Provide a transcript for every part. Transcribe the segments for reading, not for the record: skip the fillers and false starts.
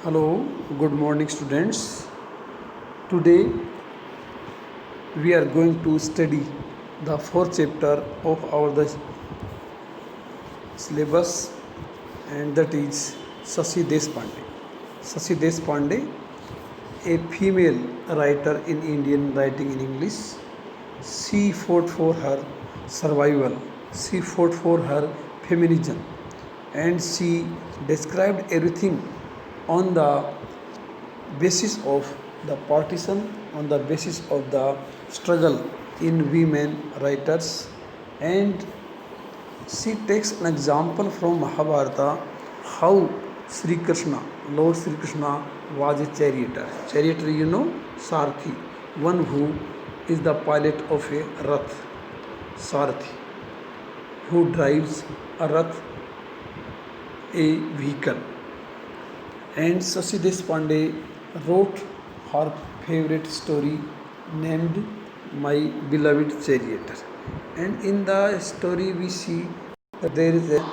Hello, good morning, students. Today we are going to study the fourth chapter of our the syllabus, and that is Sasi Deshpande. Sasi Deshpande, a female writer in Indian writing in English. She fought for her survival. She fought for her feminism, and she described everything on the basis of the partition, on the basis of the struggle in women writers. And she takes an example from Mahabharata, how Sri Krishna, Lord Sri Krishna, was a charioteer. Charioteer, Sarthi, one who is the pilot of a rath. Sarthi, who drives a rath, a vehicle. And Sasi Deshpande wrote her favorite story named My Beloved Charioteer. And in the story we see that there is a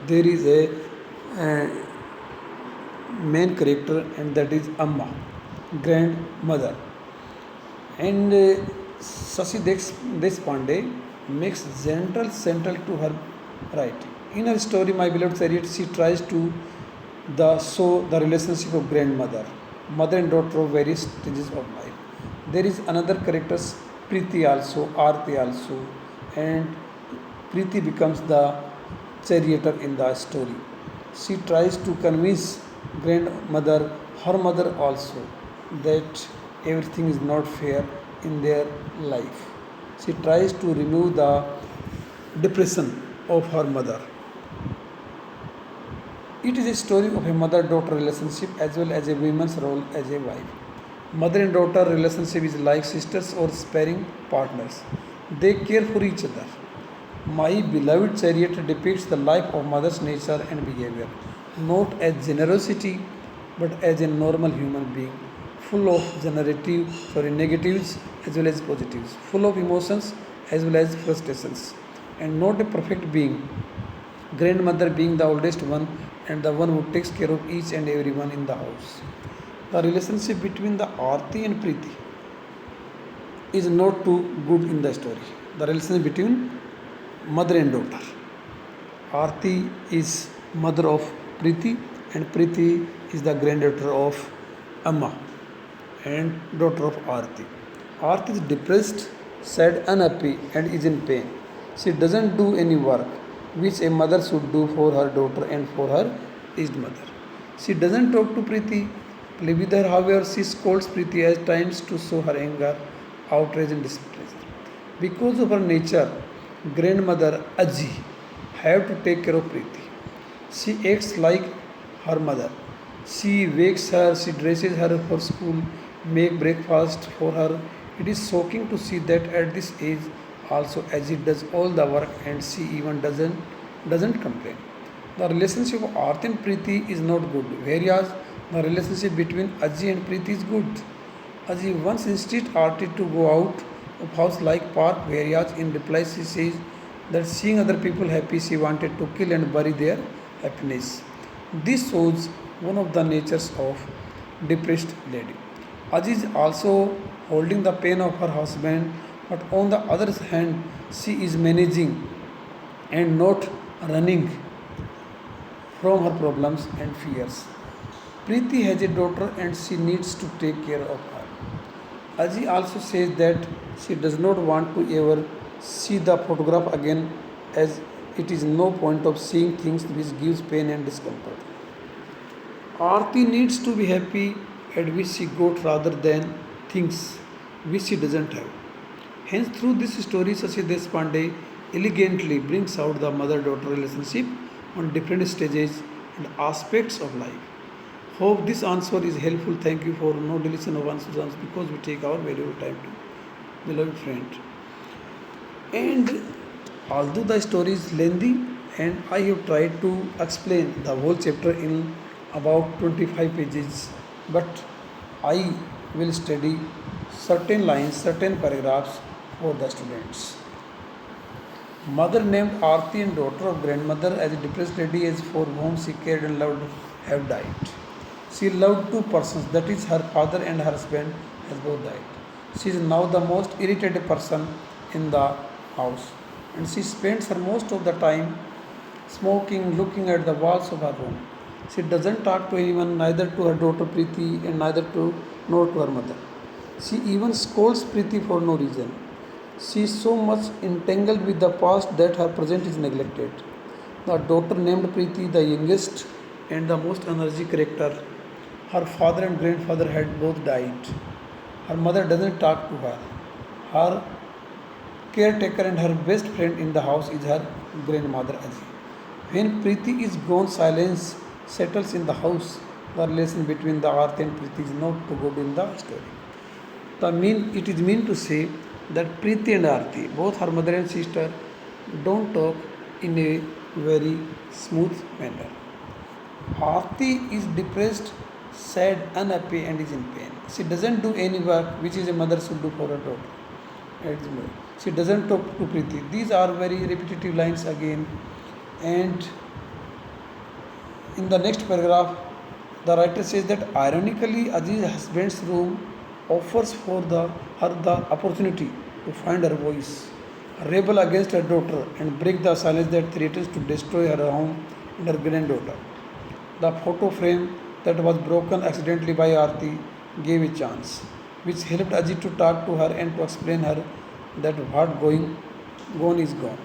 there is a main character, and that is Amma, grandmother. And Sasi Deshpande makes gentle central to her writing. In her story, My Beloved Chariot, she tries to show the relationship of grandmother, mother and daughter of various stages of life. There is another character, Preeti also, Aarti also, and Preeti becomes the charioteer in the story. She tries to convince grandmother, her mother also, that everything is not fair in their life. She tries to remove the depression of her mother. It is a story of a mother-daughter relationship as well as a woman's role as a wife. Mother and daughter relationship is like sisters or sparring partners. They care for each other. My Beloved Chariot depicts the life of mother's nature and behavior, not as generosity but as a normal human being, full of negatives as well as positives, full of emotions as well as frustrations, and not a perfect being. Grandmother being the oldest one and the one who takes care of each and everyone in the house. The relationship between the Aarti and Preeti is not too good in the story. The relationship between mother and daughter. Aarti is mother of Preeti, and Preeti is the granddaughter of Amma and daughter of Aarti. Aarti is depressed, sad, unhappy, and is in pain. She doesn't do any work which a mother should do for her daughter and for her aged mother. She doesn't talk to Preeti, play with her, however, she scolds Preeti at times to show her anger, outrage, and displeasure. Because of her nature, grandmother Aji have to take care of Preeti. She acts like her mother. She wakes her, she dresses her for school, make breakfast for her. It is shocking to see that at this age also Aji does all the work, and she even doesn't complain. The relationship of Aarti and Preeti is not good, whereas the relationship between Aji and Preeti is good. Aji once instructed Aarti to go out of house like park, whereas in reply she says that seeing other people happy she wanted to kill and bury their happiness. This shows one of the natures of depressed lady. Aji is also holding the pain of her husband, but on the other hand she is managing and not running from her problems and fears. Preeti has a daughter and she needs to take care of her. Aji also says that she does not want to ever see the photograph again, as it is no point of seeing things which gives pain and discomfort. Aarti needs to be happy at which she got rather than things which she doesn't have. Hence, through this story, Sasi Deshpande elegantly brings out the mother-daughter relationship on different stages and aspects of life. Hope this answer is helpful. Thank you for no deletion of answers because we take our valuable time to beloved friend. And although the story is lengthy, and I have tried to explain the whole chapter in about 25 pages, but I will study certain lines, certain paragraphs for the students. Mother named Aarti and daughter of grandmother as a depressed lady as for whom she cared and loved have died. She loved two persons, that is her father and her husband has both died. She is now the most irritated person in the house and she spends her most of the time smoking, looking at the walls of her room. She doesn't talk to anyone, neither to her daughter Preeti and neither to nor to her mother. She even scolds Preeti for no reason. She is so much entangled with the past that her present is neglected. The daughter named Preeti, the youngest and the most energetic character. Her father and grandfather had both died. Her mother doesn't talk to her. Her caretaker and her best friend in the house is her grandmother Aji. When Preeti is gone, silence settles in the house. The relation between the Aarti and Preeti is not too good in the story. It is mean to say that Preeti and Aarti, both her mother and sister, don't talk in a very smooth manner. Aarti is depressed, sad, unhappy, and is in pain. She doesn't do any work which is a mother should do for her daughter. It's more. She doesn't talk to Preeti. These are very repetitive lines again. And in the next paragraph, the writer says that ironically, Ajiz's husband's room offers for her the opportunity to find her voice, rebel against her daughter, and break the silence that threatens to destroy her home and her granddaughter. The photo frame that was broken accidentally by Aarti gave a chance, which helped Ajit to talk to her and to explain her that what gone is gone.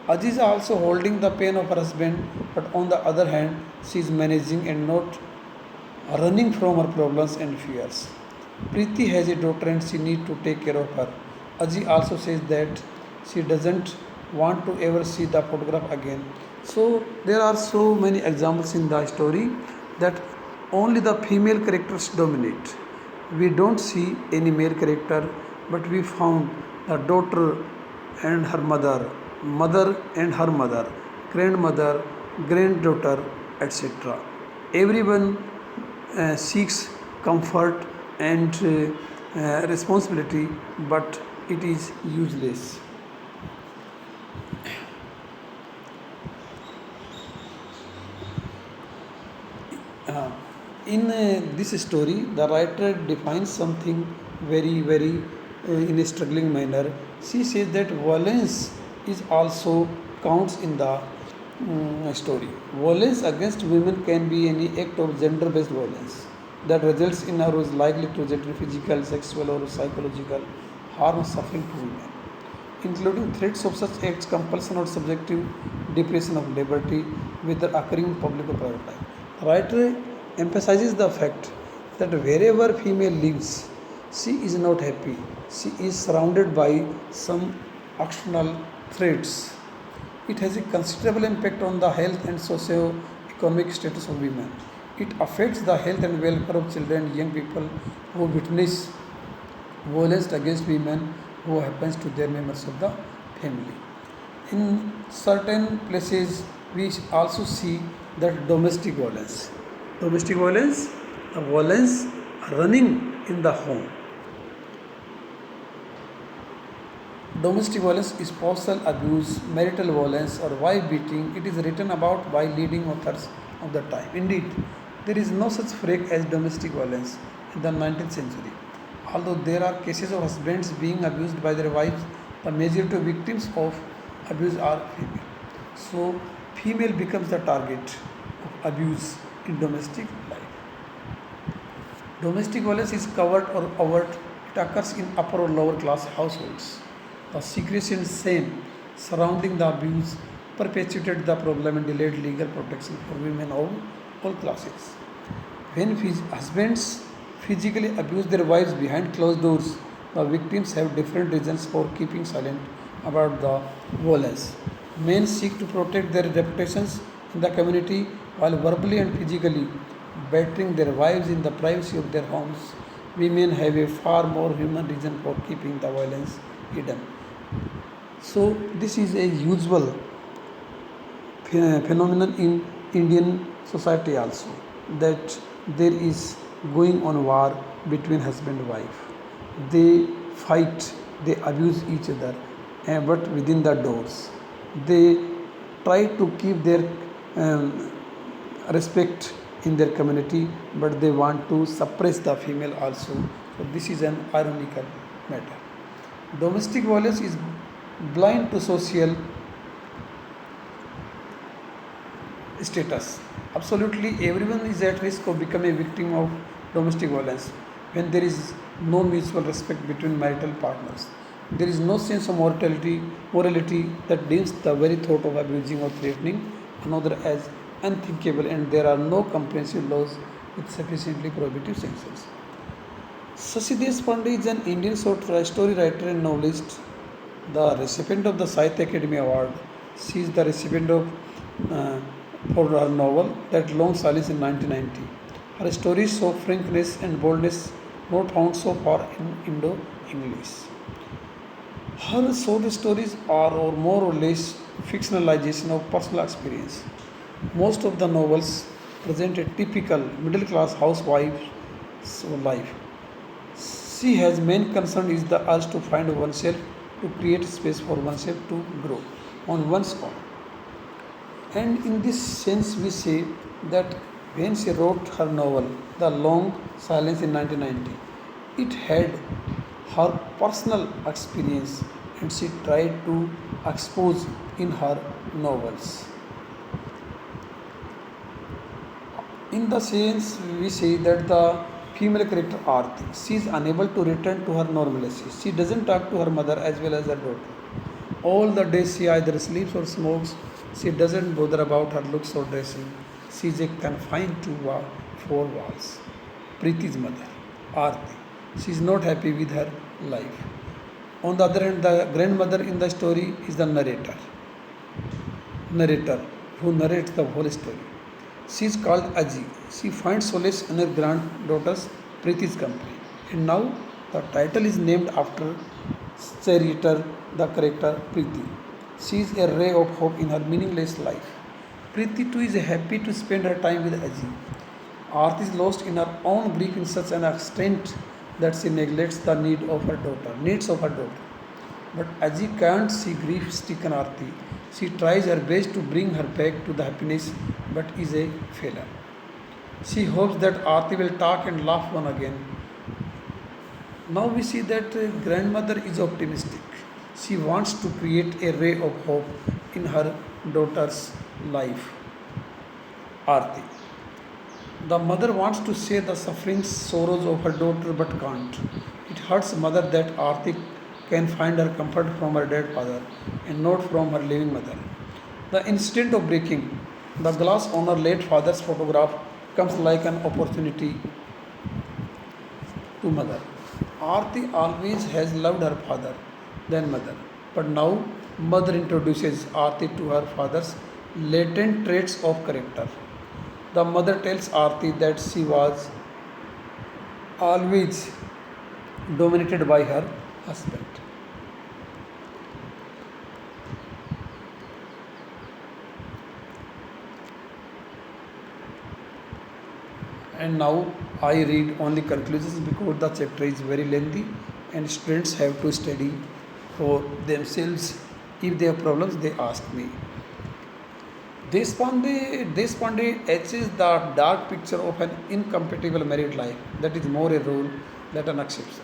Ajit is also holding the pain of her husband, but on the other hand, she is managing and not running from her problems and fears. Preeti has a daughter and she needs to take care of her. Aji also says that she doesn't want to ever see the photograph again. So there are so many examples in the story that only the female characters dominate. We don't see any male character, but we found the daughter and her mother, mother and her mother, grandmother, granddaughter, etc. Everyone seeks comfort and responsibility, but it is useless. Uh, in this story, the writer defines something very in a struggling manner. She says that violence is also counts in the story. Violence against women can be any act of gender-based violence that results in or is likely to result in physical, sexual, or psychological harm or suffering to women, including threats of such acts, compulsion or subjective deprivation of liberty, whether occurring in public or private life. The writer emphasizes the fact that wherever female lives, she is not happy. She is surrounded by some external threats. It has a considerable impact on the health and socio-economic status of women. It affects the health and welfare of children and young people who witness violence against women who happens to their members of the family. In certain places, we also see that domestic violence, the violence running in the home. Domestic violence, spousal abuse, marital violence, or wife beating, it is written about by leading authors of the time. Indeed, there is no such phrase as domestic violence in the 19th century. Although there are cases of husbands being abused by their wives, the majority of victims of abuse are female. So, female becomes the target of abuse in domestic life. Domestic violence is covert or overt. It occurs in upper or lower class households. The secrecy and shame surrounding the abuse perpetuated the problem and delayed legal protection for women of all classes. When husbands physically abuse their wives behind closed doors, the victims have different reasons for keeping silent about the violence. Men seek to protect their reputations in the community while verbally and physically battering their wives in the privacy of their homes. Women have a far more human reason for keeping the violence hidden. So, this is a usual phenomenon in Indian society also. that there is going on war between husband and wife. They fight, they abuse each other, but within the doors. They try to keep their um, respect in their community, but they want to suppress the female also. So this is an ironical matter. Domestic violence is blind to social status. Absolutely everyone is at risk of becoming a victim of domestic violence when there is no mutual respect between marital partners. There is no sense of morality that deems the very thought of abusing or threatening another as unthinkable, and there are no comprehensive laws with sufficiently prohibitive sanctions. Sashi Deshpande is an Indian story writer and novelist, the recipient of the Sahitya Academy Award. She is the recipient of uh, for her novel That Long Silence in 1990. Her stories show frankness and boldness not found so far in Indo-English. Her short stories are or more or less fictionalization of personal experience. Most of the novels present a typical middle class housewife's life. She has main concern is the urge to find oneself, to create space for oneself to grow on one's own. And in this sense, we say that when she wrote her novel, The Long Silence in 1990, it had her personal experience and she tried to expose in her novels. In the sense, we say that the female character Aarti, she is unable to return to her normalcy. She doesn't talk to her mother as well as her daughter. All the days she either sleeps or smokes. She doesn't bother about her looks or dressing. She is confined to four walls. Preeti's mother, Aarti. She is not happy with her life. On the other hand, the grandmother in the story is the narrator who narrates the whole story. She is called Aji. She finds solace in her granddaughter's Preeti's company. And now the title is named after charioteer, the character Preeti. She is a ray of hope in her meaningless life. Preeti too is happy to spend her time with Aji. Arth is lost in her own grief in such an extent that she neglects the needs of her daughter. But Aji can't see grief-stricken Aarti. She tries her best to bring her back to the happiness, but is a failure. She hopes that Aarti will talk and laugh once again. Now we see that grandmother is optimistic. She wants to create a ray of hope in her daughter's life, Aarti. The mother wants to share the sufferings, sorrows of her daughter but can't. It hurts mother that Aarti can find her comfort from her dead father and not from her living mother. The instant of breaking the glass on her late father's photograph comes like an opportunity to mother. Aarti always has loved her father than mother, but now mother introduces Aarti to her father's latent traits of character. The mother tells Aarti that she was always dominated by her husband. And now I read only conclusions because the chapter is very lengthy and students have to study for themselves. If they have problems, they ask me. Deshpande etches the dark picture of an incompatible married life that is more a rule than an exception.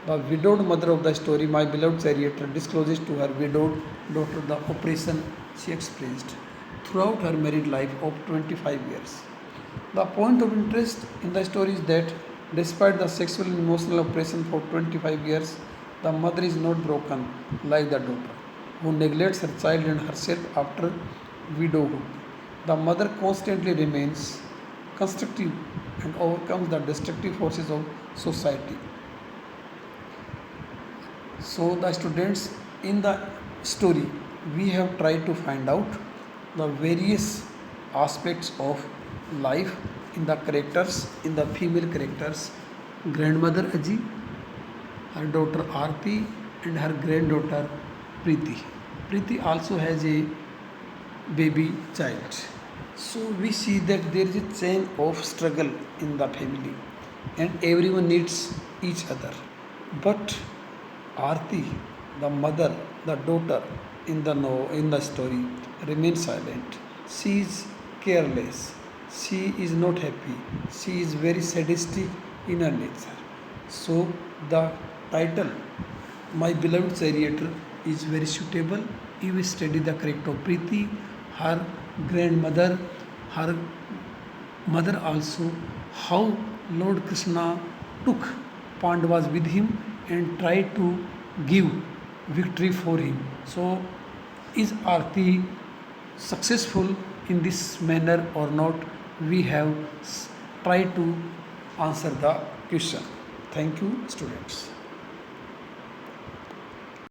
The widowed mother of the story, my beloved charioteer, discloses to her widowed daughter the oppression she experienced throughout her married life of 25 years. The point of interest in the story is that despite the sexual and emotional oppression for 25 years, the mother is not broken like the daughter, who neglects her child and herself after widowhood. The mother constantly remains constructive and overcomes the destructive forces of society. So, the students in the story, we have tried to find out the various aspects of life in the characters, in the female characters, grandmother Aji, her daughter Aarti, and her granddaughter Preeti. Preeti also has a baby child. So we see that there is a chain of struggle in the family and everyone needs each other. But Aarti, the mother, the daughter in the story, remains silent. She is careless. She is not happy. She is very sadistic in her nature. So the title, My Beloved Charioteer, is very suitable if we study the character of Preeti, her grandmother, her mother also, how Lord Krishna took Pandavas with him and tried to give victory for him. So, is Aarti successful in this manner or not? We have tried to answer the question. Thank you, students.